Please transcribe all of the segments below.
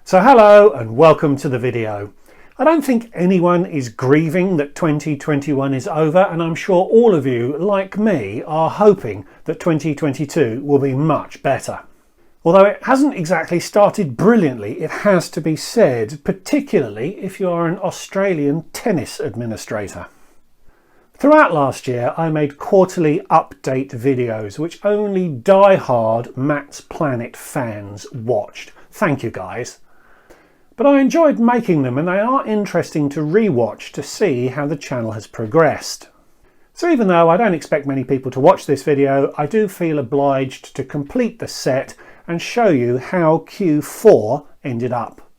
So hello and welcome to the video. I don't think anyone is grieving that 2021 is over, and I'm sure all of you, like me, are hoping that 2022 will be much better. Although it hasn't exactly started brilliantly, it has to be said, particularly if you are an Australian tennis administrator. Throughout last year I made quarterly update videos which only die-hard Matt's Planet fans watched. Thank you guys. But I enjoyed making them, and they are interesting to re-watch to see how the channel has progressed. So even though I don't expect many people to watch this video, I do feel obliged to complete the set and show you how Q4 ended up.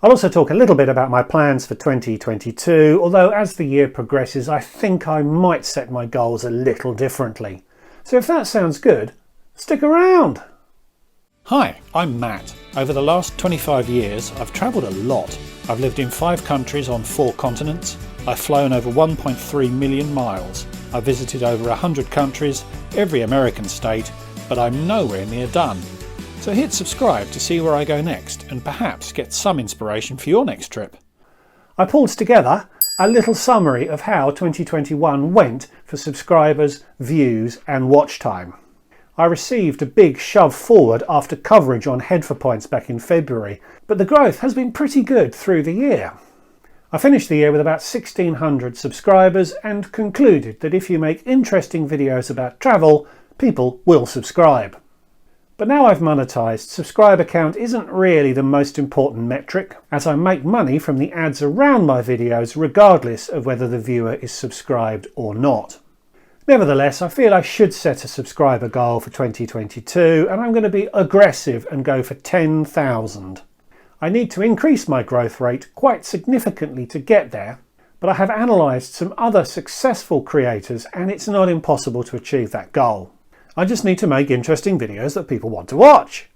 I'll also talk a little bit about my plans for 2022, although as the year progresses I think I might set my goals a little differently. So if that sounds good, stick around! Hi, I'm Matt. Over the last 25 years I've travelled a lot. I've lived in 5 countries on 4 continents. I've flown over 1.3 million miles. I've visited over 100 countries, every American state, but I'm nowhere near done. So hit subscribe to see where I go next and perhaps get some inspiration for your next trip. I pulled together a little summary of how 2021 went for subscribers, views and watch time. I received a big shove forward after coverage on Head for Points back in February, but the growth has been pretty good through the year. I finished the year with about 1,600 subscribers and concluded that if you make interesting videos about travel, people will subscribe. But now I've monetised, subscriber count isn't really the most important metric, as I make money from the ads around my videos regardless of whether the viewer is subscribed or not. Nevertheless, I feel I should set a subscriber goal for 2022, and I'm going to be aggressive and go for 10,000. I need to increase my growth rate quite significantly to get there, but I have analysed some other successful creators and it's not impossible to achieve that goal. I just need to make interesting videos that people want to watch.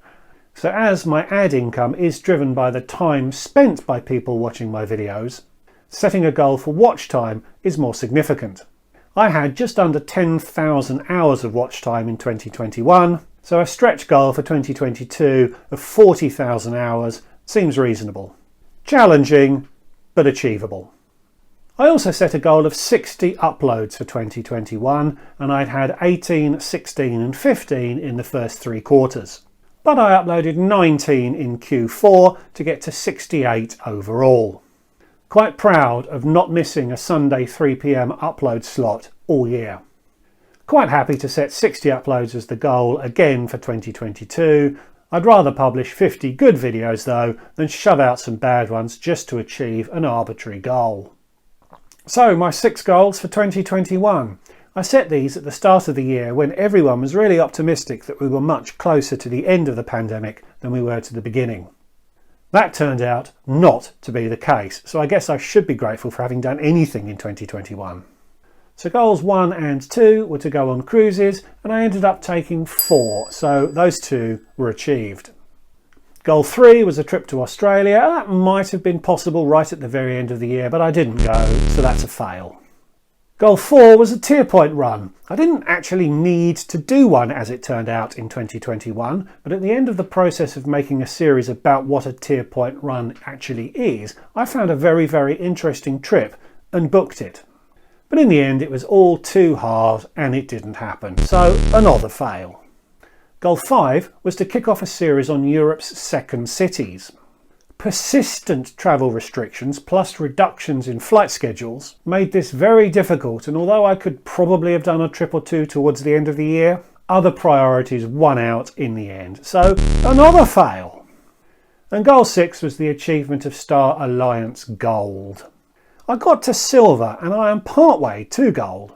So as my ad income is driven by the time spent by people watching my videos, setting a goal for watch time is more significant. I had just under 10,000 hours of watch time in 2021, so a stretch goal for 2022 of 40,000 hours seems reasonable. Challenging, but achievable. I also set a goal of 60 uploads for 2021, and I'd had 18, 16 and 15 in the first 3 quarters. But I uploaded 19 in Q4 to get to 68 overall. Quite proud of not missing a Sunday 3 PM upload slot all year. Quite happy to set 60 uploads as the goal again for 2022. I'd rather publish 50 good videos though than shove out some bad ones just to achieve an arbitrary goal. So my 6 goals for 2021. I set these at the start of the year when everyone was really optimistic that we were much closer to the end of the pandemic than we were to the beginning. That turned out not to be the case, so I guess I should be grateful for having done anything in 2021. So goals 1 and 2 were to go on cruises, and I ended up taking 4, so those 2 were achieved. Goal 3 was a trip to Australia. That might have been possible right at the very end of the year, but I didn't go, so that's a fail. Goal 4 was a tier point run. I didn't actually need to do one as it turned out in 2021, but at the end of the process of making a series about what a tier point run actually is, I found a very interesting trip and booked it. But in the end it was all too hard and it didn't happen, so another fail. Goal 5 was to kick off a series on Europe's second cities. Persistent travel restrictions plus reductions in flight schedules made this very difficult, and although I could probably have done a trip or 2 towards the end of the year, other priorities won out in the end, so another fail. And goal 6 was the achievement of Star Alliance Gold. I got to silver and I am partway to gold,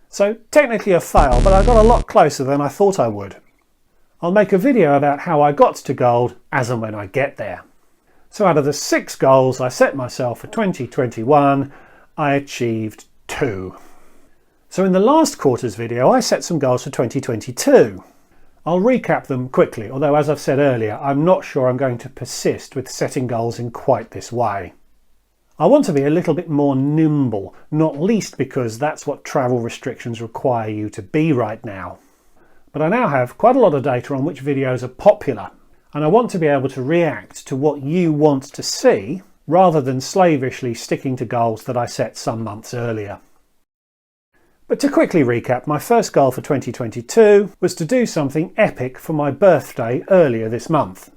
so technically a fail, but I got a lot closer than I thought I would. I'll make a video about how I got to gold as and when I get there. So out of the 6 goals I set myself for 2021, I achieved 2. So in the last quarter's video I set some goals for 2022. I'll recap them quickly, although as I've said earlier, I'm not sure I'm going to persist with setting goals in quite this way. I want to be a little bit more nimble, not least because that's what travel restrictions require you to be right now. But I now have quite a lot of data on which videos are popular. and I want to be able to react to what you want to see rather than slavishly sticking to goals that I set some months earlier. But to quickly recap, my first goal for 2022 was to do something epic for my birthday earlier this month.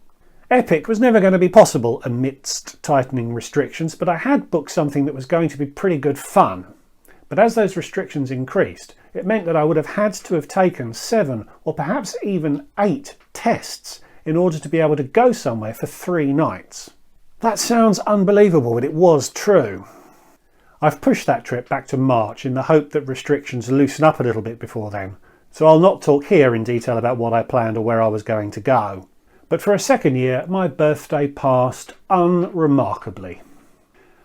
Epic was never going to be possible amidst tightening restrictions, but I had booked something that was going to be pretty good fun. But as those restrictions increased, it meant that I would have had to have taken 7 or perhaps even 8 tests in order to be able to go somewhere for 3 nights. That sounds unbelievable, but it was true. I've pushed that trip back to March in the hope that restrictions loosen up a little bit before then, so I'll not talk here in detail about what I planned or where I was going to go. But for a second year, my birthday passed unremarkably.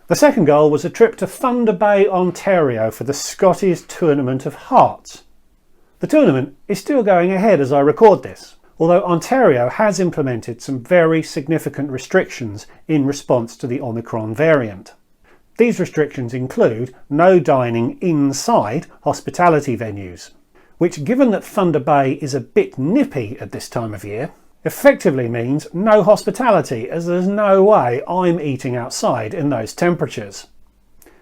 The second goal was a trip to Thunder Bay, Ontario for the Scottish Tournament of Hearts. The tournament is still going ahead as I record this, although Ontario has implemented some very significant restrictions in response to the Omicron variant. These restrictions include no dining inside hospitality venues, which, given that Thunder Bay is a bit nippy at this time of year, effectively means no hospitality, as there's no way I'm eating outside in those temperatures.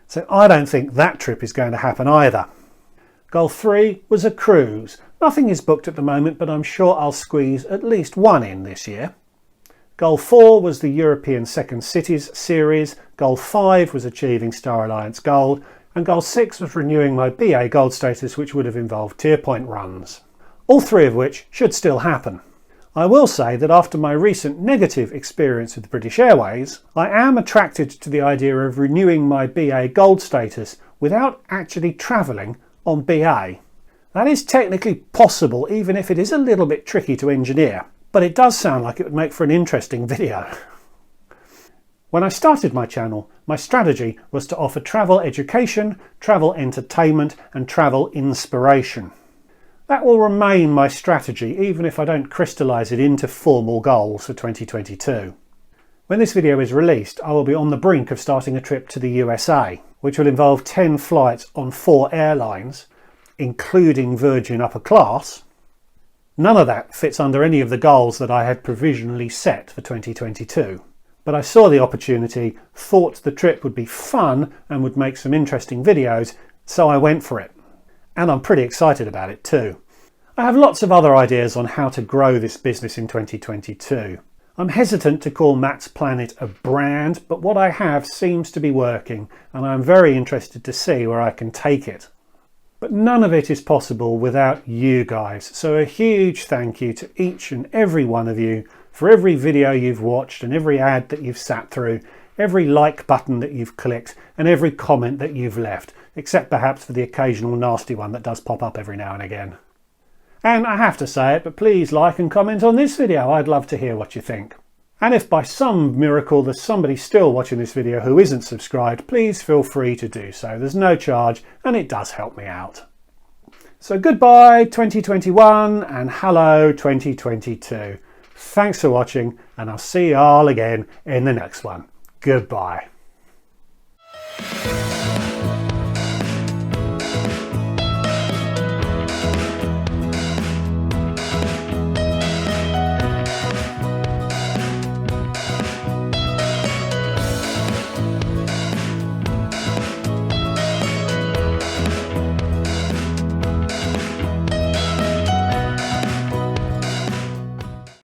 So I don't think that trip is going to happen either. Goal 3 was a cruise. Nothing is booked at the moment, but I'm sure I'll squeeze at least one in this year. Goal 4 was the European Second Cities series, Goal 5 was achieving Star Alliance Gold, and Goal 6 was renewing my BA Gold status, which would have involved tier point runs. All 3 of which should still happen. I will say that after my recent negative experience with British Airways, I am attracted to the idea of renewing my BA Gold status without actually travelling on BA. That is technically possible, even if it is a little bit tricky to engineer. But it does sound like it would make for an interesting video. When I started my channel, my strategy was to offer travel education, travel entertainment and travel inspiration. That will remain my strategy even if I don't crystallise it into formal goals for 2022. When this video is released, I will be on the brink of starting a trip to the USA, which will involve 10 flights on 4 airlines, including Virgin Upper Class. None of that fits under any of the goals that I had provisionally set for 2022. But I saw the opportunity, thought the trip would be fun and would make some interesting videos, so I went for it. And I'm pretty excited about it too. I have lots of other ideas on how to grow this business in 2022. I'm hesitant to call Matt's Planet a brand, but what I have seems to be working, and I'm very interested to see where I can take it. But none of it is possible without you guys, so a huge thank you to each and every one of you for every video you've watched and every ad that you've sat through, every like button that you've clicked and every comment that you've left, except perhaps for the occasional nasty one that does pop up every now and again. And I have to say it, but please like and comment on this video, I'd love to hear what you think. And if by some miracle there's somebody still watching this video who isn't subscribed, please feel free to do so. There's no charge and it does help me out. So goodbye 2021 and hello 2022. Thanks for watching and I'll see you all again in the next one. Goodbye.